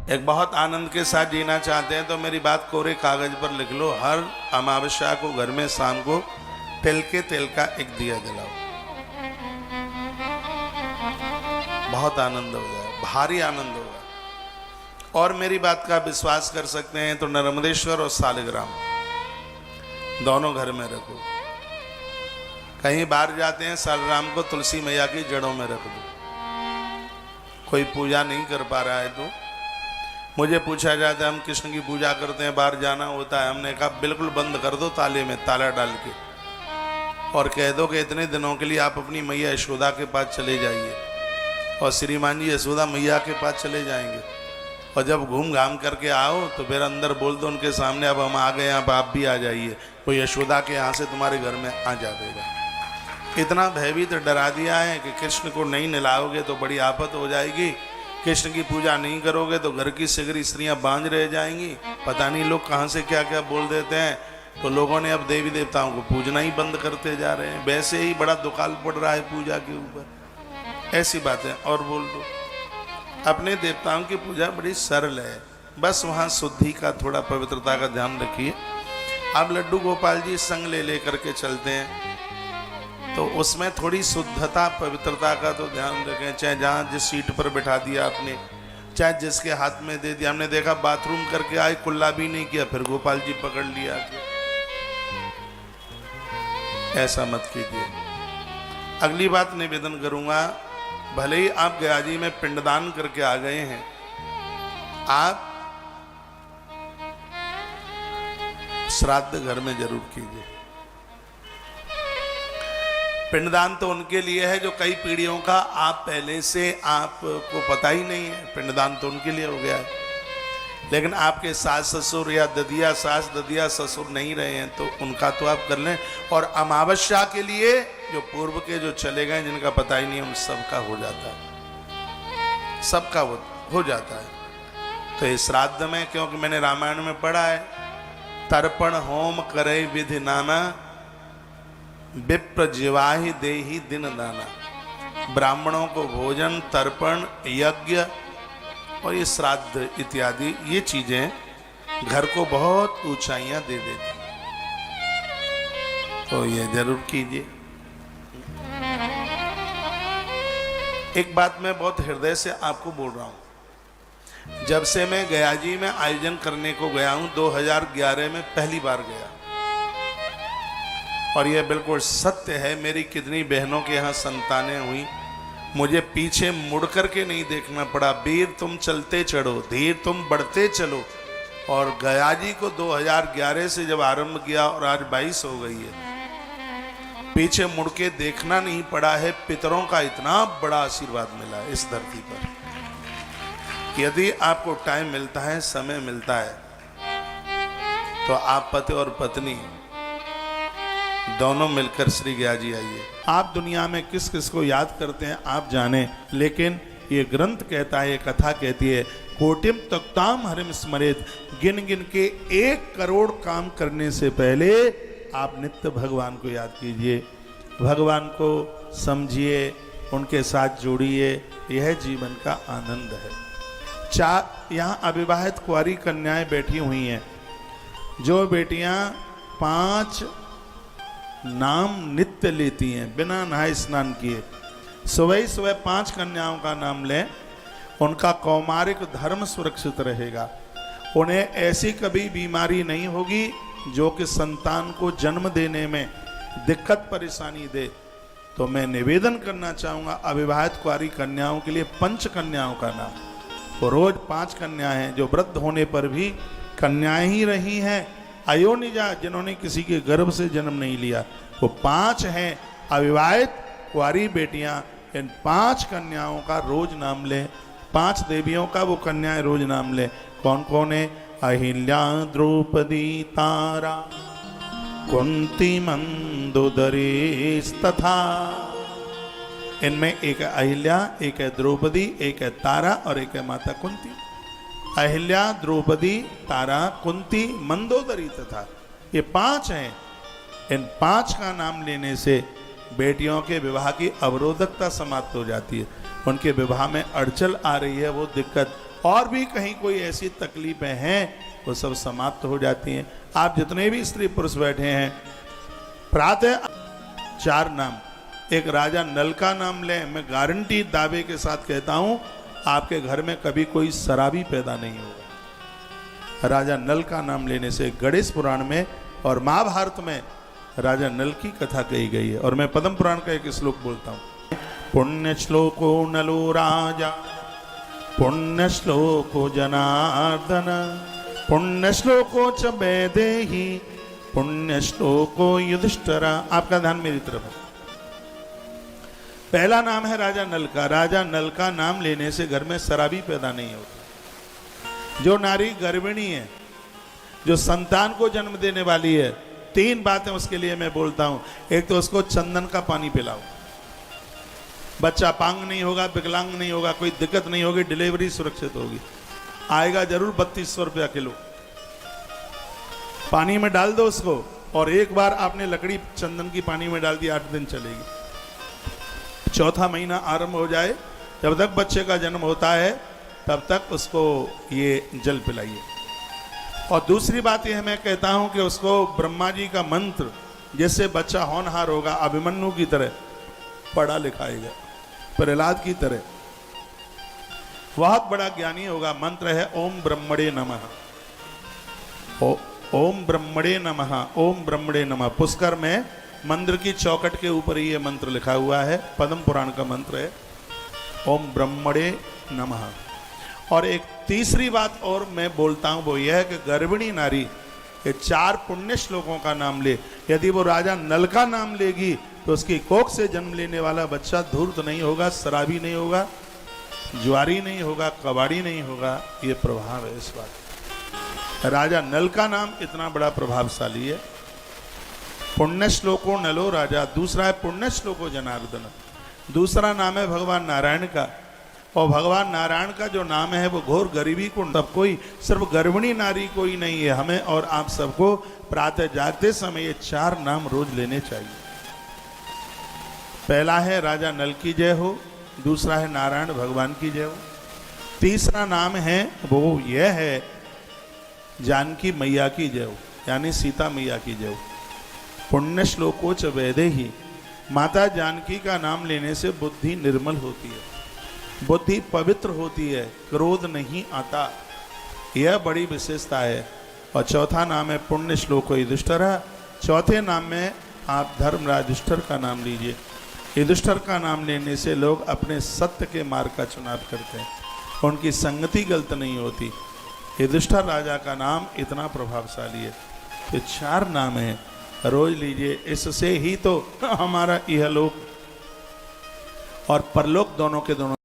एक बहुत आनंद के साथ जीना चाहते हैं तो मेरी बात कोरे कागज पर लिख लो। हर अमावस्या को घर में शाम को तिल के तेल का एक दिया जलाओ, बहुत आनंद होगा, भारी आनंद होगा। और मेरी बात का विश्वास कर सकते हैं तो नर्मदेश्वर और सालिग्राम दोनों घर में रखो। कहीं बाहर जाते हैं, सालिग्राम को तुलसी मैया की जड़ों में रख दो। कोई पूजा नहीं कर पा रहा है तो मुझे पूछा जाता है हम कृष्ण की पूजा करते हैं, बाहर जाना होता है। हमने कहा बिल्कुल बंद कर दो, ताले में ताला डाल के, और कह दो कि इतने दिनों के लिए आप अपनी मैया यशोदा के पास चले जाइए, और श्रीमान जी यशोदा मैया के पास चले जाएंगे। और जब घूम घाम करके आओ तो फिर अंदर बोल दो उनके सामने, अब हम आ गए, अब आप भी आ जाइए, वो यशोदा के यहाँ से तुम्हारे घर में आ जाएगा। इतना भयभीत डरा दिया है कि कृष्ण को नहीं नहलाओगे तो बड़ी आफत हो जाएगी, कृष्ण की पूजा नहीं करोगे तो घर की सिगरी स्त्रियां बांझ रह जाएंगी। पता नहीं लोग कहाँ से क्या क्या बोल देते हैं। तो लोगों ने अब देवी देवताओं को पूजना ही बंद करते जा रहे हैं। वैसे ही बड़ा दुकाल पड़ रहा है पूजा के ऊपर। ऐसी बातें और बोल दो। अपने देवताओं की पूजा बड़ी सरल है, बस वहाँ शुद्धि का, थोड़ा पवित्रता का ध्यान रखिए। अब लड्डू गोपाल जी संग ले लेकर के चलते हैं तो उसमें थोड़ी शुद्धता पवित्रता का तो ध्यान रखें। चाहे जहाँ जिस सीट पर बैठा दिया आपने, चाहे जिसके हाथ में दे दिया। हमने देखा बाथरूम करके आए, कुल्ला भी नहीं किया, फिर गोपाल जी पकड़ लिया। ऐसा मत कीजिए। अगली बात निवेदन करूंगा, भले ही आप गया जी में पिंडदान करके आ गए हैं, आप श्राद्ध घर में जरूर कीजिए। पिंडदान तो उनके लिए है जो कई पीढ़ियों का आप पहले से आपको पता ही नहीं है। पिंडदान तो उनके लिए हो गया है। लेकिन आपके सास ससुर या ददिया सास ददिया ससुर नहीं रहे हैं तो उनका तो आप कर लें। और अमावस्या के लिए जो पूर्व के जो चले गए, जिनका पता ही नहीं, उन सबका हो जाता है, सबका हो जाता है। तो इस श्राद्ध में, क्योंकि मैंने रामायण में पढ़ा है, तर्पण होम करे विधि नाना, विप्र जिवाहि देहि दिन दाना। ब्राह्मणों को भोजन, तर्पण, यज्ञ और ये श्राद्ध इत्यादि ये चीजें घर को बहुत ऊंचाइयां दे देती, तो ये जरूर कीजिए। एक बात मैं बहुत हृदय से आपको बोल रहा हूं, जब से मैं गया जी में आयोजन करने को गया हूं, 2011 में पहली बार गया, और यह बिल्कुल सत्य है। मेरी कितनी बहनों के यहाँ संतानें हुई, मुझे पीछे मुड़ कर के नहीं देखना पड़ा। वीर तुम चलते चढ़ो, धीर तुम बढ़ते चलो। और गया जी को 2011 से जब आरंभ किया और आज 22 हो गई है, पीछे मुड़ के देखना नहीं पड़ा है। पितरों का इतना बड़ा आशीर्वाद मिला है इस धरती पर। यदि आपको टाइम मिलता है, समय मिलता है, तो आप पति और पत्नी दोनों मिलकर श्री गया जी आइए। आप दुनिया में किस किस को याद करते हैं आप जाने, लेकिन ये ग्रंथ कहता है, ये कथा कहती है, कोटिम तक्ताम हरिम स्मरेत। गिन गिन के 1 करोड़ काम करने से पहले आप नित्य भगवान को याद कीजिए, भगवान को समझिए, उनके साथ जोड़िए। यह जीवन का आनंद है। यहाँ अविवाहित कुंवारी कन्याएं बैठी हुई हैं। जो बेटियां 5 नाम नित्य लेती हैं बिना नहाए स्नान किए, सुबह सुबह 5 कन्याओं का नाम लें, उनका कौमारिक धर्म सुरक्षित रहेगा। उन्हें ऐसी कभी बीमारी नहीं होगी जो कि संतान को जन्म देने में दिक्कत परेशानी दे। तो मैं निवेदन करना चाहूँगा अविवाहित कुंवारी कन्याओं के लिए 5 कन्याओं का नाम, वो रोज 5 कन्याएं हैं जो वृद्ध होने पर भी कन्याएं ही रही हैं। अयोनिजा जिन्होंने किसी के गर्भ से जन्म नहीं लिया, वो 5 हैं अविवाहित कुंवारी बेटियां। इन 5 कन्याओं का रोज नाम लें, 5 देवियों का वो कन्याएं रोज नाम लें। कौन कौन है? अहिल्या, द्रौपदी, तारा, कुंती, मंदोदरी तथा। इनमें एक है अहिल्या, एक है द्रौपदी, एक है तारा और एक है माता कुंती। अहिल्या, द्रौपदी, तारा, कुंती, मंदोदरी तथा, ये 5 हैं। इन 5 का नाम लेने से बेटियों के विवाह की अवरोधकता समाप्त हो जाती है। उनके विवाह में अड़चन आ रही है वो दिक्कत और भी कहीं कोई ऐसी तकलीफें हैं वो सब समाप्त हो जाती हैं। आप जितने भी स्त्री पुरुष बैठे हैं, प्रातः 4 नाम, एक राजा नल का नाम लें, मैं गारंटी दावे के साथ कहता हूं आपके घर में कभी कोई शराबी पैदा नहीं होगा। राजा नल का नाम लेने से गणेश पुराण में और महाभारत में राजा नल की कथा कही गई है। और मैं पद्म पुराण का एक श्लोक बोलता हूं, पुण्य श्लोको नलो राजा, पुण्य श्लोको जनार्दन, पुण्य श्लोको च वैदेही, पुण्य श्लोको युधिष्ठिरा। आपका ध्यान मेरी तरफ है। पहला नाम है राजा नल का। राजा नल का नाम लेने से घर में शराबी पैदा नहीं होती। जो नारी गर्भिणी है, जो संतान को जन्म देने वाली है, 3 बातें उसके लिए मैं बोलता हूं। एक तो उसको चंदन का पानी पिलाओ, बच्चा पांग नहीं होगा, विकलांग नहीं होगा, कोई दिक्कत नहीं होगी, डिलीवरी सुरक्षित होगी। आएगा जरूर 3200 रुपया किलो। पानी में डाल दो उसको, और एक बार आपने लकड़ी चंदन की पानी में डाल दी, 8 दिन चलेगी। चौथा महीना आरंभ हो जाए, जब तक बच्चे का जन्म होता है तब तक उसको ये जल पिलाइए। और दूसरी बात यह मैं कहता हूं कि उसको ब्रह्मा जी का मंत्र, जिससे बच्चा होनहार होगा, अभिमन्यु की तरह पढ़ा लिखाएगा, प्रहलाद की तरह बहुत बड़ा ज्ञानी होगा। मंत्र है ओम ब्रह्मणे नमः, ओम ब्रह्मणे नमः, ओम ब्रह्मणे नमः। पुष्कर में मंदिर की चौखट के ऊपर ही ये मंत्र लिखा हुआ है, पद्म पुराण का मंत्र है, ओम ब्रह्मणे नमः। और एक तीसरी बात और मैं बोलता हूं, वो यह है कि गर्भिणी नारी ये 4 पुण्य श्लोकों का नाम ले। यदि वो राजा नल का नाम लेगी तो उसकी कोख से जन्म लेने वाला बच्चा धूर्त नहीं होगा, शराबी नहीं होगा, जुआरी नहीं होगा, कबाड़ी नहीं होगा। ये प्रभाव है इस बात। राजा नल का नाम इतना बड़ा प्रभावशाली है। पुण्य श्लोको नलो राजा, दूसरा है पुण्य श्लोको जनार्दन, दूसरा नाम है भगवान नारायण का। और भगवान नारायण का जो नाम है वो घोर गरीबी को सब कोई, सिर्फ गर्भिणी नारी को ही नहीं है, हमें और आप सबको प्रातः जागते समय ये 4 नाम रोज लेने चाहिए। पहला है राजा नल की जय हो, दूसरा है नारायण भगवान की जय हो, तीसरा नाम है वो यह है जानकी मैया की जय हो, यानी सीता मैया की जय हो। पुण्य श्लोको च वैदेही, माता जानकी का नाम लेने से बुद्धि निर्मल होती है, बुद्धि पवित्र होती है, क्रोध नहीं आता। यह बड़ी विशेषता है। और चौथा नाम है पुण्य श्लोको युधिष्ठिरा। चौथे नाम में आप धर्मराज युधिष्ठिर का नाम लीजिए। युधिष्ठिर का नाम लेने से लोग अपने सत्य के मार्ग का चुनाव करते हैं, उनकी संगति गलत नहीं होती। युधिष्ठिर राजा का नाम इतना प्रभावशाली है। ये 4 नाम है, रोज लीजिए। इससे ही तो हमारा इहलोक और परलोक दोनों के दोनों